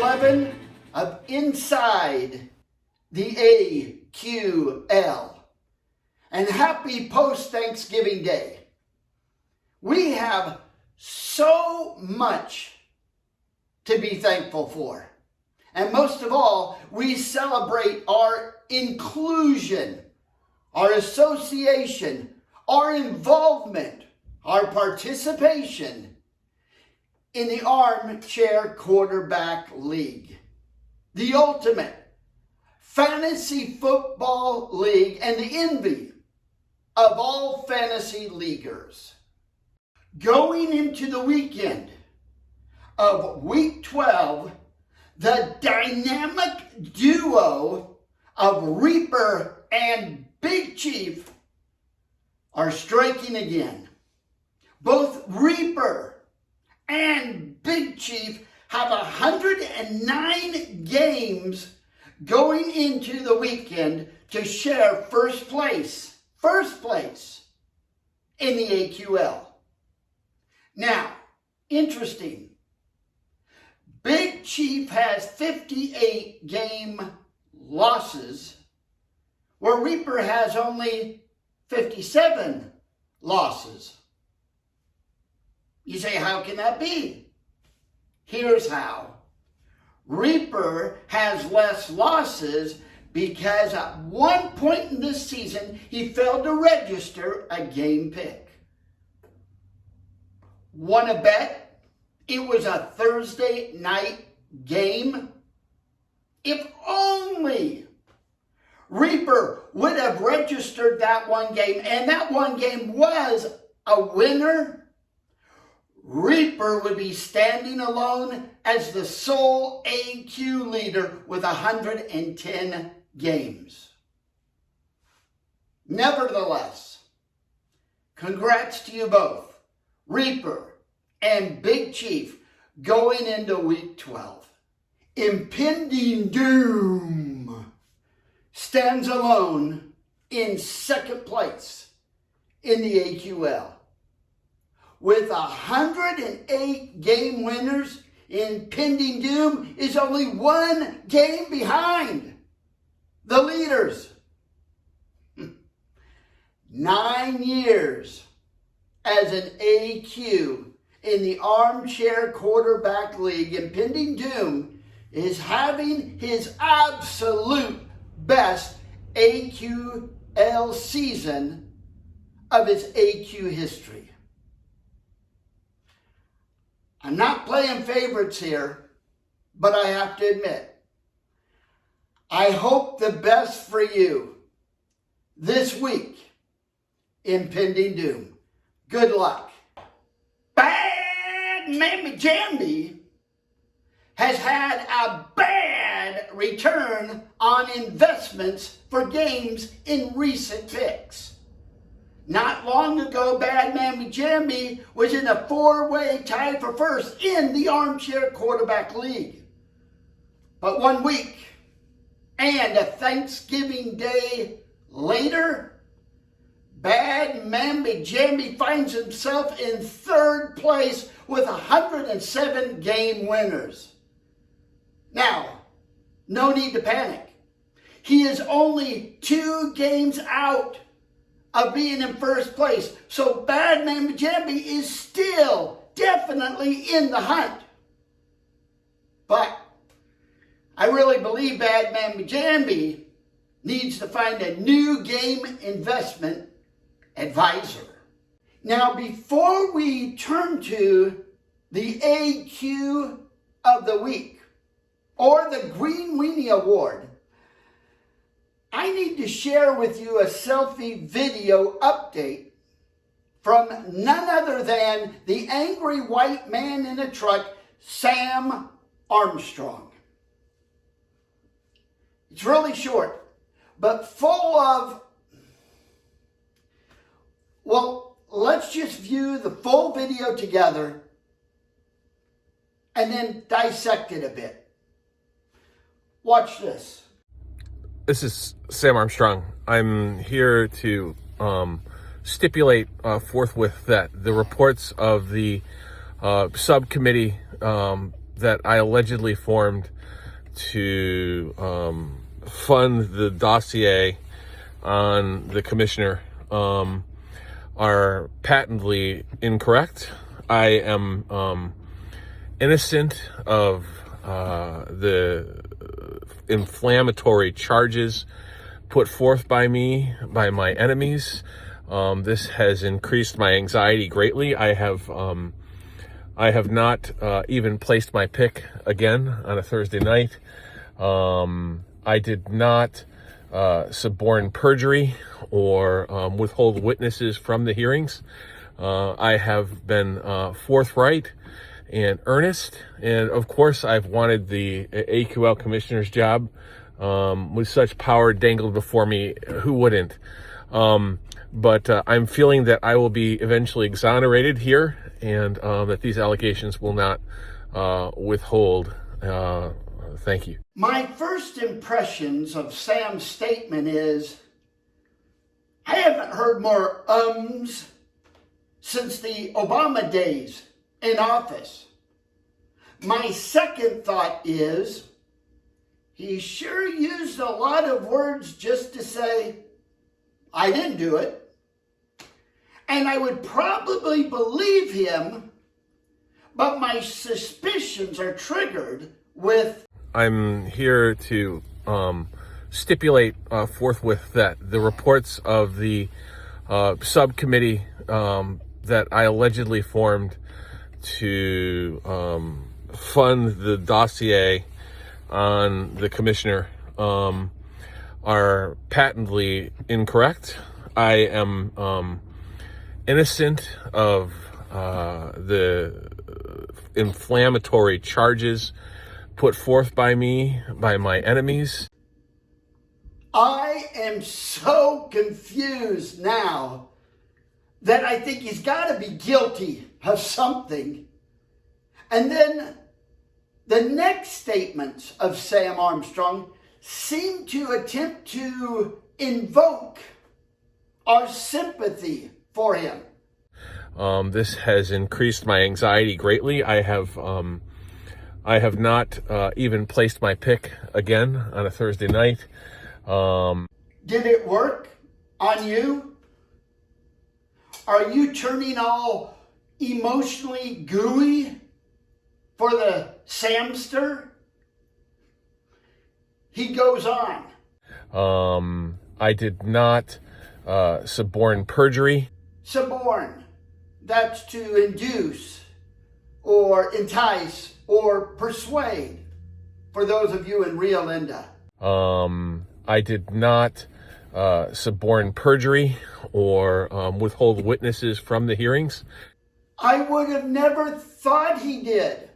11 of Inside the AQL. And happy post-Thanksgiving Day. We have so much to be thankful for. And most of all, we celebrate our inclusion, our association, our involvement, our participation in the Armchair Quarterback League, the ultimate fantasy football league and the envy of all fantasy leaguers. Going into the weekend of Week 12, the dynamic duo of Reaper and Big Chief are striking again. Both Reaper and Big Chief have 109 games going into the weekend to share first place in the AQL. Now, interesting. Big Chief has 58 game losses, where Reaper has only 57 losses. You say, how can that be? Here's how. Reaper has less losses because at one point in this season, he failed to register a game pick. Want to bet it was a Thursday night game? If only Reaper would have registered that one game, and that one game was a winner, Reaper would be standing alone as the sole AQ leader with 110 games. Nevertheless, congrats to you both, Reaper and Big Chief, going into Week 12. Impending Doom stands alone in second place in the AQL. With 108 game winners, Impending Doom is only one game behind the leaders. 9 years as an AQ in the Armchair Quarterback League, Impending Doom is having his absolute best AQL season of his AQ history. I'm not playing favorites here, but I have to admit, I hope the best for you this week, Impending Doom. Good luck. Bad Mammy Jamby has had a bad return on investments for games in recent picks. Not long ago, Bad Mammy Jamby was in a four-way tie for first in the Armchair Quarterback League. But 1 week and a Thanksgiving Day later, Bad Mammy Jamby finds himself in third place with 107 game winners. Now, no need to panic. He is only 2 games out of being in first place. So Bad Mammy Jamby is still definitely in the hunt. But I really believe Bad Mammy Jamby needs to find a new game investment advisor. Now, before we turn to the AQ of the week or the Green Weenie Award, I need to share with you a selfie video update from none other than the angry white man in a truck, Sam Armstrong. It's really short, but full of, well, let's just view the full video together and then dissect it a bit. Watch this. This is Sam Armstrong. I'm here to stipulate forthwith that the reports of the subcommittee that I allegedly formed to fund the dossier on the commissioner are patently incorrect. I am innocent of the inflammatory charges put forth by me, by my enemies. This has increased my anxiety greatly. I have not even placed my pick again on a Thursday night. I did not suborn perjury or withhold witnesses from the hearings. I have been forthright and earnest, and of course I've wanted the AQL commissioner's job. With such power dangled before me, who wouldn't? But I'm feeling that I will be eventually exonerated here, and that these allegations will not withhold. Thank you. My first impressions of Sam's statement is, I haven't heard more ums since the Obama days in office. My second thought is, he sure used a lot of words just to say, I didn't do it. And I would probably believe him, but my suspicions are triggered with... I'm here to stipulate forthwith that the reports of the subcommittee that I allegedly formed to fund the dossier on the commissioner are patently incorrect. I am innocent of the inflammatory charges put forth by me, by my enemies. I am so confused now that I think he's got to be guilty of something. And then the next statements of Sam Armstrong seem to attempt to invoke our sympathy for him. This has increased my anxiety greatly. I have not even placed my pick again on a Thursday night. Did it work on you? Are you turning all emotionally gooey for the Samster? He goes on. I did not suborn perjury. Suborn. That's to induce or entice or persuade, for those of you in Rio Linda. I did not suborn perjury or withhold witnesses from the hearings. I would have never thought he did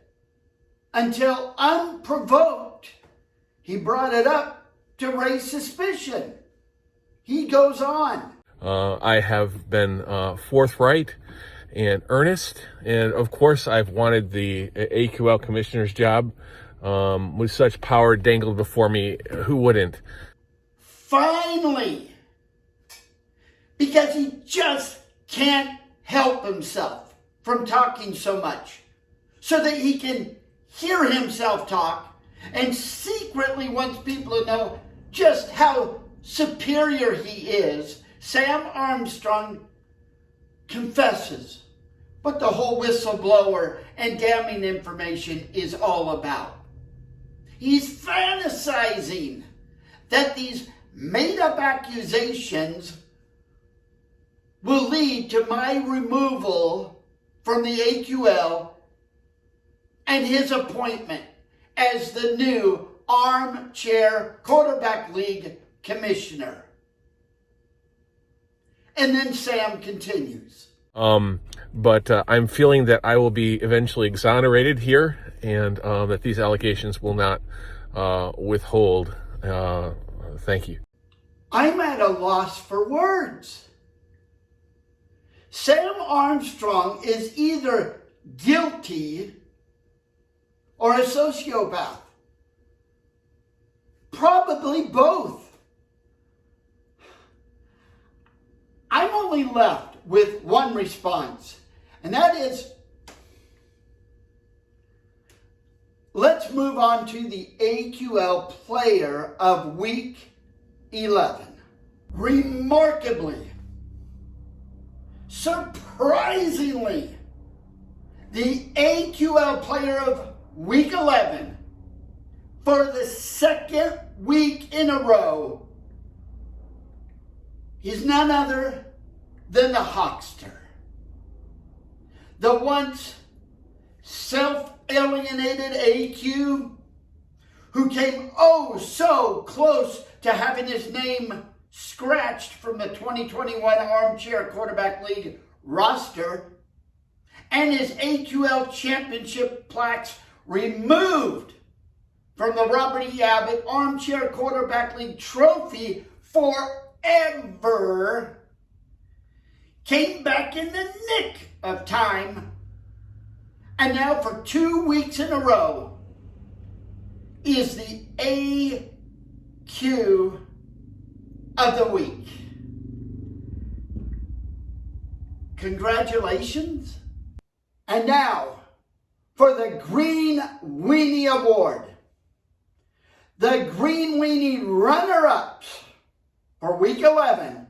until unprovoked he brought it up to raise suspicion. He goes on. I have been forthright and earnest, and of course I've wanted the AQL commissioner's job. With such power dangled before me, who wouldn't? Finally, because he just can't help himself from talking so much, so that he can hear himself talk and secretly wants people to know just how superior he is. Sam Armstrong confesses what the whole whistleblower and damning information is all about. He's fantasizing that these made-up accusations will lead to my removal from the AQL and his appointment as the new Armchair Quarterback League commissioner. And then Sam continues. But I'm feeling that I will be eventually exonerated here, and that these allegations will not withhold. Thank you. I'm at a loss for words. Sam Armstrong is either guilty or a sociopath. Probably both. I'm only left with one response, and that is, let's move on to the AQL player of week 11. Remarkably, surprisingly, the AQL player of week 11 for the second week in a row is none other than the Hawkster. The once self-alienated AQ who came oh so close to having his name scratched from the 2021 Armchair Quarterback League roster and his AQL championship plaques removed from the Robert E. Abbott Armchair Quarterback League trophy forever, came back in the nick of time, and now for 2 weeks in a row is the AQ of the week. Congratulations. And now for the Green Weenie Award. The Green Weenie runner-ups for week 11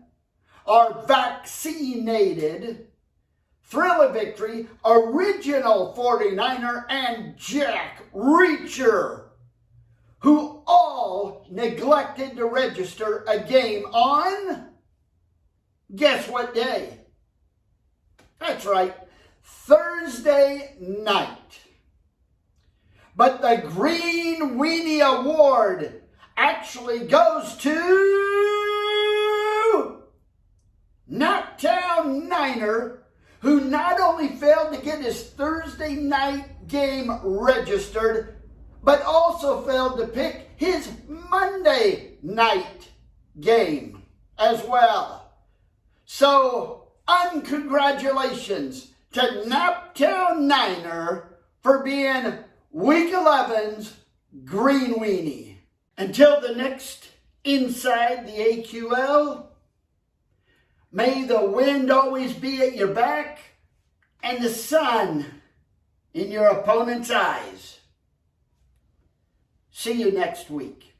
are vaccinated, Thrill of Victory, Original 49er, and Jack Reacher, who all neglected to register a game on, guess what day? That's right, Thursday night. But the Green Weenie Award actually goes to Knocktown Niner, who not only failed to get his Thursday night game registered, but also failed to pick his Monday night game as well. So, congratulations to Knocktown Niner for being Week 11's Green Weenie. Until the next Inside the AQL, may the wind always be at your back and the sun in your opponent's eyes. See you next week.